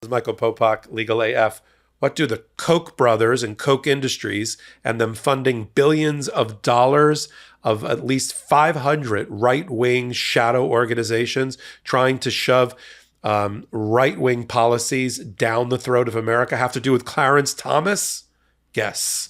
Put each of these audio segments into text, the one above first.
Michael Popok, Legal AF. What do the Koch brothers and Koch Industries and them funding billions of dollars of at least 500 right-wing shadow organizations trying to shove right-wing policies down the throat of America have to do with Clarence Thomas? Yes,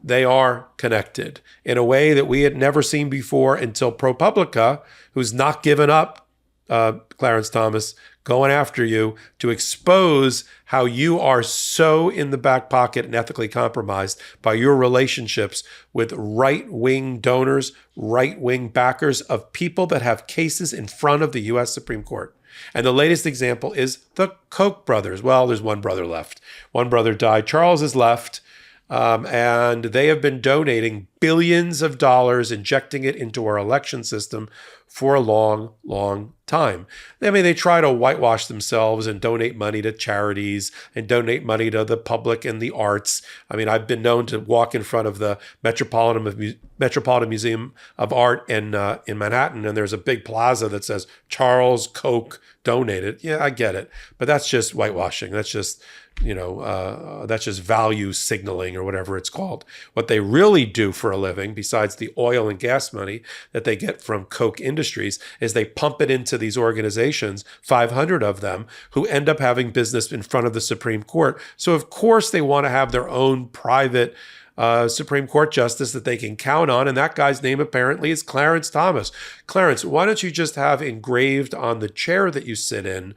they are connected in a way that we had never seen before until ProPublica, who's not given up, Clarence Thomas, going after you to expose how you are so in the back pocket and ethically compromised by your relationships with right-wing donors, right-wing backers of people that have cases in front of the U.S. Supreme Court. And the latest example is the Koch brothers. Well, there's one brother left. One brother died. Charles is left. And they have been donating billions of dollars, injecting it into our election system for a long, long time. I mean, they try to whitewash themselves and donate money to charities and donate money to the public and the arts. I mean, I've been known to walk in front of the Metropolitan Museum of Art in Manhattan, and there's a big plaza that says Charles Koch donated. Yeah, I get it, but that's just whitewashing. That's just that's just value signaling or whatever it's called. What they really do for a living, besides the oil and gas money that they get from Koch Industries, is they pump it into these organizations, 500 of them, who end up having business in front of the Supreme Court. So of course they want to have their own private Supreme Court justice that they can count on, and that guy's name apparently is Clarence Thomas. Clarence, why don't you just have engraved on the chair that you sit in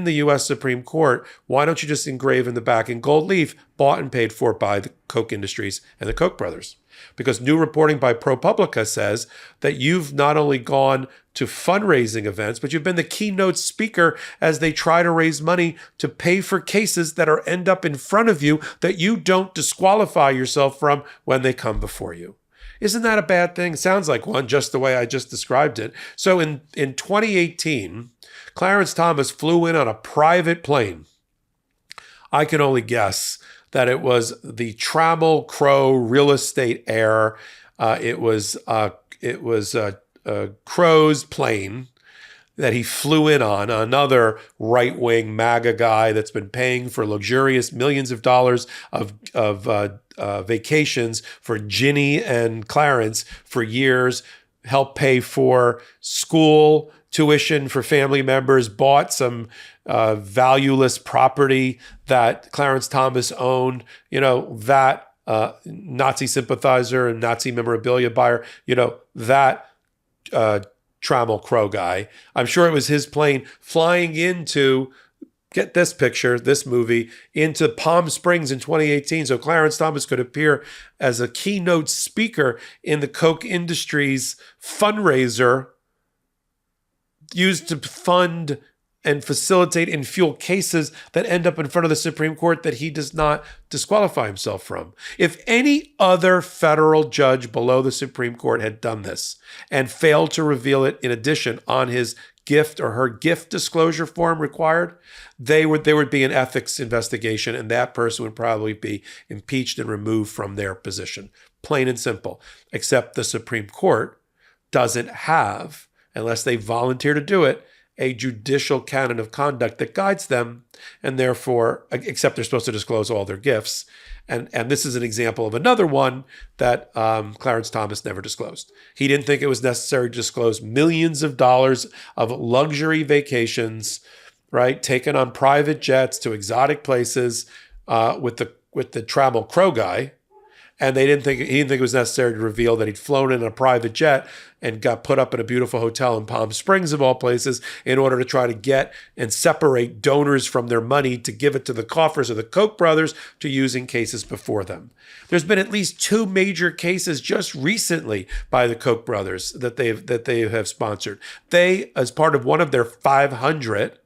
the U.S. Supreme Court, why don't you just engrave in the back in gold leaf, bought and paid for by the Koch Industries and the Koch brothers? Because new reporting by ProPublica says that you've not only gone to fundraising events, but you've been the keynote speaker as they try to raise money to pay for cases that end up in front of you that you don't disqualify yourself from when they come before you. Isn't that a bad thing? Sounds like one, just the way I just described it. So in 2018, Clarence Thomas flew in on a private plane. I can only guess that it was the Trammell Crow real estate heir. It was Crow's plane that he flew in on, another right-wing MAGA guy that's been paying for luxurious millions of dollars of vacations for Ginny and Clarence for years, helped pay for school tuition for family members, bought some valueless property that Clarence Thomas owned, that Nazi sympathizer and Nazi memorabilia buyer, that Trammell Crow guy. I'm sure it was his plane flying into, get this picture, this movie, into Palm Springs in 2018. So Clarence Thomas could appear as a keynote speaker in the Koch Industries fundraiser used to fund and facilitate and fuel cases that end up in front of the Supreme Court that he does not disqualify himself from. If any other federal judge below the Supreme Court had done this and failed to reveal it in addition on his gift or her gift disclosure form required, there would be an ethics investigation, and that person would probably be impeached and removed from their position. Plain and simple. Except the Supreme Court doesn't have, unless they volunteer to do it, a judicial canon of conduct that guides them, and therefore, except they're supposed to disclose all their gifts. And this is an example of another one that Clarence Thomas never disclosed. He didn't think it was necessary to disclose millions of dollars of luxury vacations, right, taken on private jets to exotic places with the Trammell Crow guy. And he didn't think it was necessary to reveal that he'd flown in a private jet and got put up in a beautiful hotel in Palm Springs, of all places, in order to try to get and separate donors from their money to give it to the coffers of the Koch brothers to use in cases before them. There's been at least 2 major cases just recently by the Koch brothers that they have sponsored. They, as part of one of their 500,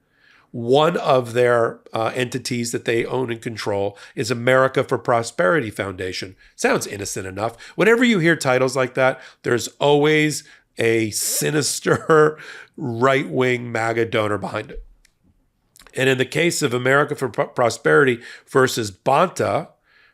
one of their entities that they own and control is America for Prosperity Foundation. Sounds innocent enough. Whenever you hear titles like that, there's always a sinister right-wing MAGA donor behind it. And in the case of America for Prosperity versus Bonta,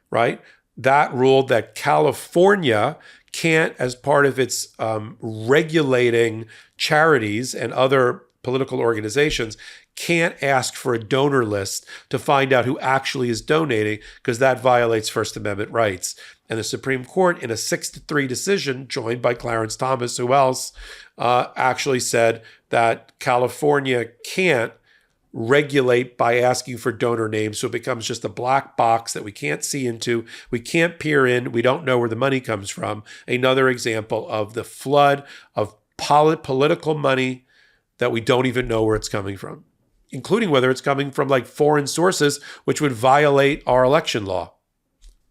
right, that ruled that California can't, as part of its regulating charities and other political organizations, can't ask for a donor list to find out who actually is donating, because that violates First Amendment rights. And the Supreme Court, in a 6-3 decision, joined by Clarence Thomas, who else, actually said that California can't regulate by asking for donor names. So it becomes just a black box that we can't see into. We can't peer in. We don't know where the money comes from. Another example of the flood of political money that we don't even know where it's coming from, including whether it's coming from like foreign sources, which would violate our election law.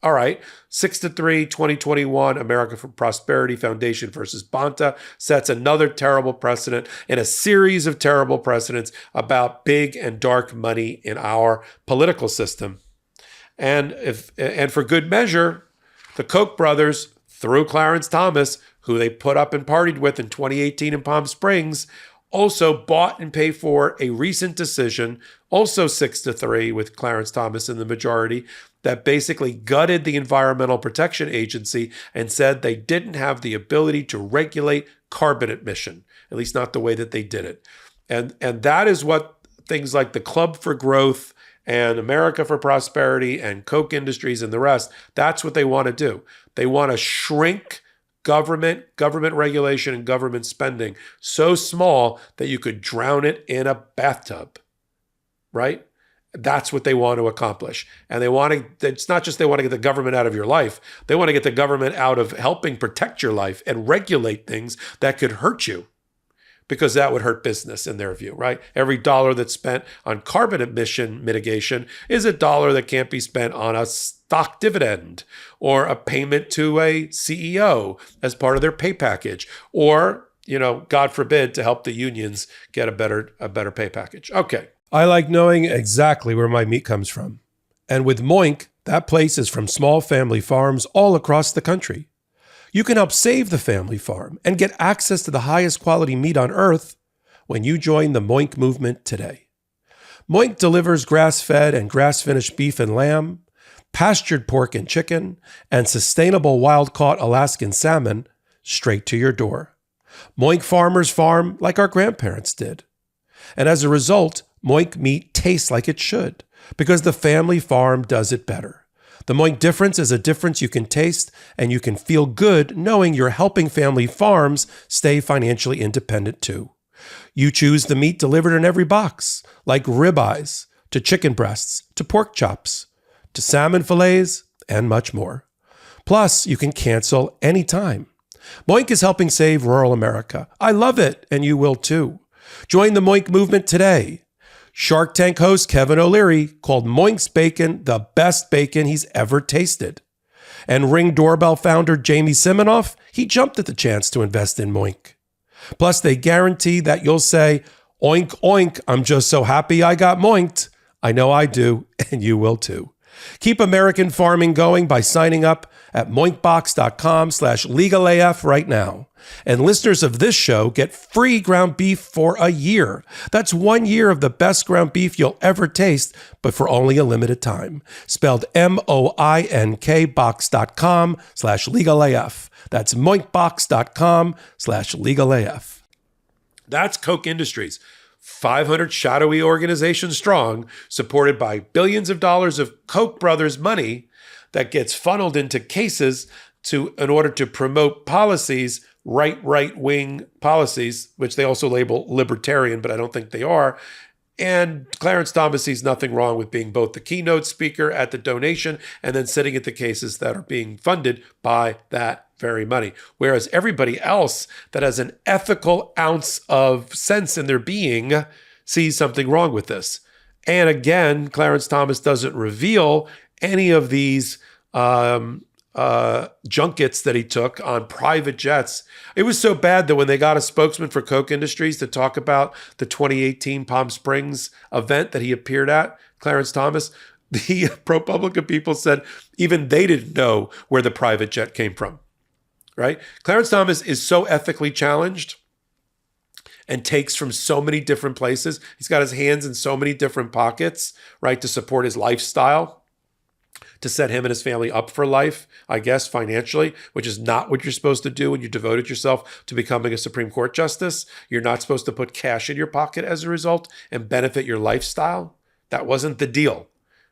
All right, 6-3, 2021, America for Prosperity Foundation versus Bonta sets another terrible precedent in a series of terrible precedents about big and dark money in our political system. And for good measure, the Koch brothers, through Clarence Thomas, who they put up and partied with in 2018 in Palm Springs, also bought and paid for a recent decision, also 6-3 with Clarence Thomas in the majority, that basically gutted the Environmental Protection Agency and said they didn't have the ability to regulate carbon emission, at least not the way that they did it. And that is what things like the Club for Growth and America for Prosperity and Koch Industries and the rest, that's what they want to do. They want to shrink government regulation and government spending so small that you could drown it in a bathtub, right? That's what they want to accomplish. And it's not just they want to get the government out of your life. They want to get the government out of helping protect your life and regulate things that could hurt you, because that would hurt business in their view, right? Every dollar that's spent on carbon emission mitigation is a dollar that can't be spent on a stock dividend or a payment to a CEO as part of their pay package, or, God forbid, to help the unions get a better pay package. Okay. I like knowing exactly where my meat comes from. And with Moink, that place is from small family farms all across the country. You can help save the family farm and get access to the highest quality meat on earth when you join the Moink movement today. Moink delivers grass-fed and grass-finished beef and lamb, pastured pork and chicken, and sustainable wild-caught Alaskan salmon straight to your door. Moink farmers farm like our grandparents did. And as a result, Moink meat tastes like it should, because the family farm does it better. The Moink difference is a difference you can taste, and you can feel good knowing you're helping family farms stay financially independent too. You choose the meat delivered in every box, like ribeyes, to chicken breasts, to pork chops, to salmon fillets, and much more. Plus, you can cancel anytime. Moink is helping save rural America. I love it, and you will too. Join the Moink movement today. Shark Tank host Kevin O'Leary called Moink's bacon the best bacon he's ever tasted. And Ring Doorbell founder Jamie Siminoff, he jumped at the chance to invest in Moink. Plus, they guarantee that you'll say, "Oink, oink, I'm just so happy I got moinked." I know I do, and you will too. Keep American farming going by signing up at moinkbox.com/legalaf right now. And listeners of this show get free ground beef for a year. That's 1 year of the best ground beef you'll ever taste, but for only a limited time. Spelled MOINK box.com/legalaf. That's moinkbox.com/legalaf. That's Koch Industries. 500 shadowy organizations strong, supported by billions of dollars of Koch Brothers money that gets funneled into cases in order to promote policies, right-wing policies, which they also label libertarian, but I don't think they are. And Clarence Thomas sees nothing wrong with being both the keynote speaker at the donation and then sitting at the cases that are being funded by that very money. Whereas everybody else that has an ethical ounce of sense in their being sees something wrong with this. And again, Clarence Thomas doesn't reveal any of these junkets that he took on private jets. It was so bad that when they got a spokesman for Koch Industries to talk about the 2018 Palm Springs event that he appeared at, Clarence Thomas, the ProPublica people said even they didn't know where the private jet came from, right? Clarence Thomas is so ethically challenged and takes from so many different places. He's got his hands in so many different pockets, right, to support his lifestyle, to set him and his family up for life, I guess, financially, which is not what you're supposed to do when you devoted yourself to becoming a Supreme Court justice. You're not supposed to put cash in your pocket as a result and benefit your lifestyle. That wasn't the deal.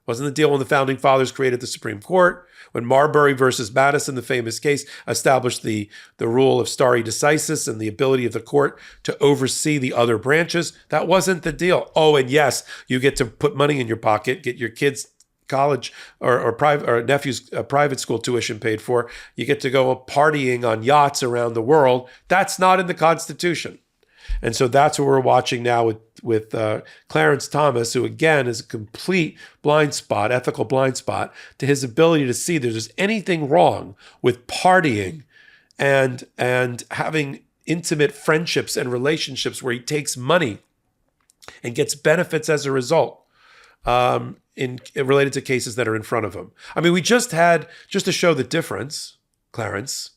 Wasn't the deal when the founding fathers created the Supreme Court, when Marbury versus Madison, the famous case, established the rule of stare decisis and the ability of the court to oversee the other branches. That wasn't the deal. Oh, and yes, you get to put money in your pocket, get your kids' college or private or nephew's private school tuition paid for. You get to go partying on yachts around the world. That's not in the Constitution. And so that's what we're watching now with Clarence Thomas, who again is a complete blind spot, ethical blind spot, to his ability to see there's anything wrong with partying and having intimate friendships and relationships where he takes money and gets benefits as a result related to cases that are in front of him. I mean, we just to show the difference, Clarence,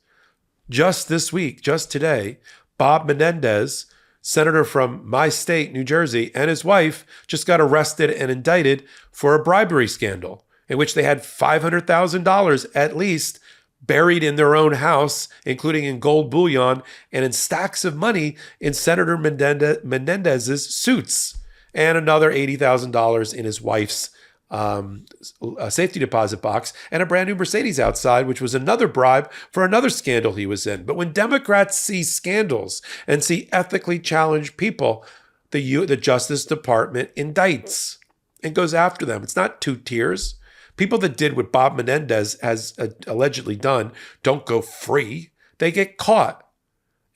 just this week, just today, Bob Menendez, senator from my state, New Jersey, and his wife just got arrested and indicted for a bribery scandal in which they had $500,000 at least buried in their own house, including in gold bullion and in stacks of money in Senator Menendez's suits, and another $80,000 in his wife's a safety deposit box, and a brand new Mercedes outside, which was another bribe for another scandal he was in. But when Democrats see scandals and see ethically challenged people, the Justice Department indicts and goes after them. It's not two tiers. People that did what Bob Menendez has allegedly done don't go free. They get caught.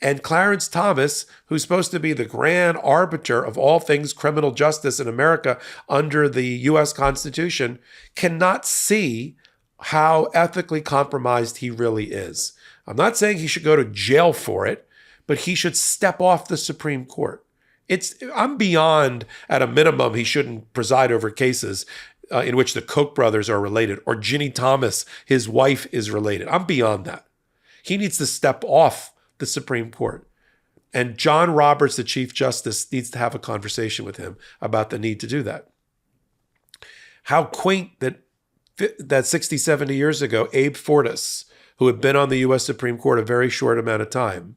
And Clarence Thomas, who's supposed to be the grand arbiter of all things criminal justice in America under the U.S. Constitution, cannot see how ethically compromised he really is. I'm not saying he should go to jail for it, but he should step off the Supreme Court. I'm beyond, at a minimum, he shouldn't preside over cases in which the Koch brothers are related, or Ginny Thomas, his wife, is related. I'm beyond that. He needs to step off the Supreme Court. And John Roberts, the Chief Justice, needs to have a conversation with him about the need to do that. How quaint that 60, 70 years ago, Abe Fortas, who had been on the U.S. Supreme Court a very short amount of time,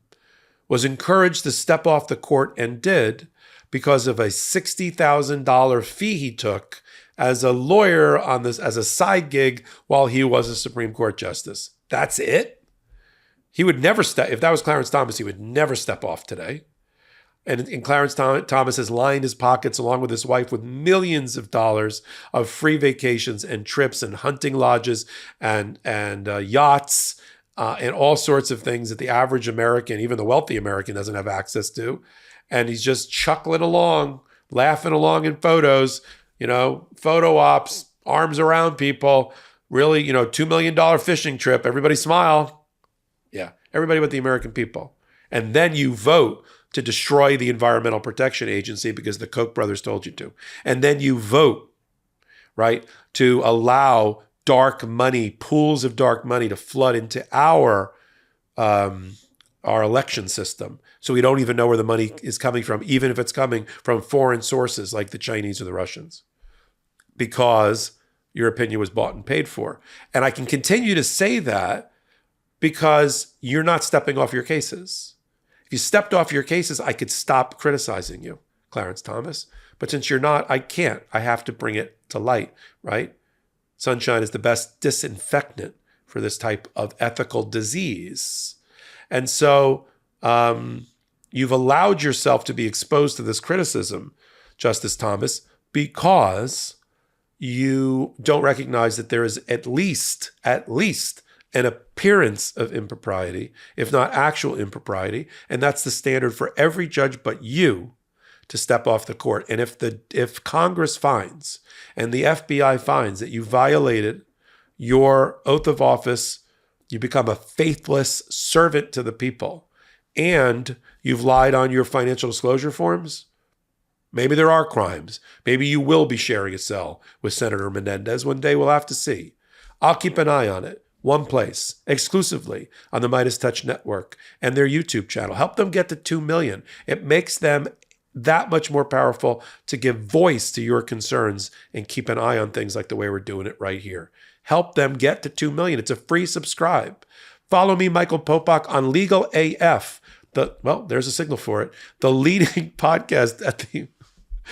was encouraged to step off the court and did because of a $60,000 fee he took as a lawyer on this as a side gig while he was a Supreme Court justice. That's it? He would never step, if that was Clarence Thomas, he would never step off today. And Clarence Thomas has lined his pockets along with his wife with millions of dollars of free vacations and trips and hunting lodges and yachts and all sorts of things that the average American, even the wealthy American, doesn't have access to. And he's just chuckling along, laughing along in photos, photo ops, arms around people, really, $2 million fishing trip. Everybody smile. Yeah, everybody but the American people. And then you vote to destroy the Environmental Protection Agency because the Koch brothers told you to. And then you vote, right, to allow dark money, pools of dark money to flood into our election system. So we don't even know where the money is coming from, even if it's coming from foreign sources like the Chinese or the Russians, because your opinion was bought and paid for. And I can continue to say that because you're not stepping off your cases. If you stepped off your cases, I could stop criticizing you, Clarence Thomas. But since you're not, I can't. I have to bring it to light, right? Sunshine is the best disinfectant for this type of ethical disease. And so you've allowed yourself to be exposed to this criticism, Justice Thomas, because you don't recognize that there is at least an appearance of impropriety, if not actual impropriety. And that's the standard for every judge but you to step off the court. And if Congress finds and the FBI finds that you violated your oath of office, you become a faithless servant to the people, and you've lied on your financial disclosure forms, maybe there are crimes. Maybe you will be sharing a cell with Senator Menendez. One day we'll have to see. I'll keep an eye on it. One place, exclusively on the MeidasTouch network and their YouTube channel. Help them get to 2 million. It makes them that much more powerful to give voice to your concerns and keep an eye on things like the way we're doing it right here. Help them get to 2 million. It's a free subscribe. Follow me, Michael Popok, on Legal AF. There's a signal for it. The leading podcast at the...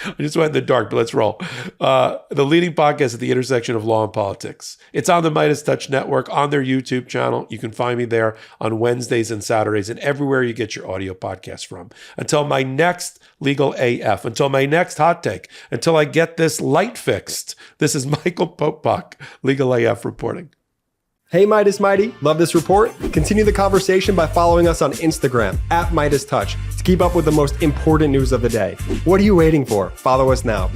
I just went in the dark, but let's roll. The leading podcast at the intersection of law and politics. It's on the MeidasTouch network, on their YouTube channel. You can find me there on Wednesdays and Saturdays and everywhere you get your audio podcasts from. Until my next Legal AF, until my next hot take, until I get this light fixed, this is Michael Popok, Legal AF reporting. Hey, Meidas Mighty, love this report? Continue the conversation by following us on Instagram @MeidasTouch to keep up with the most important news of the day. What are you waiting for? Follow us now.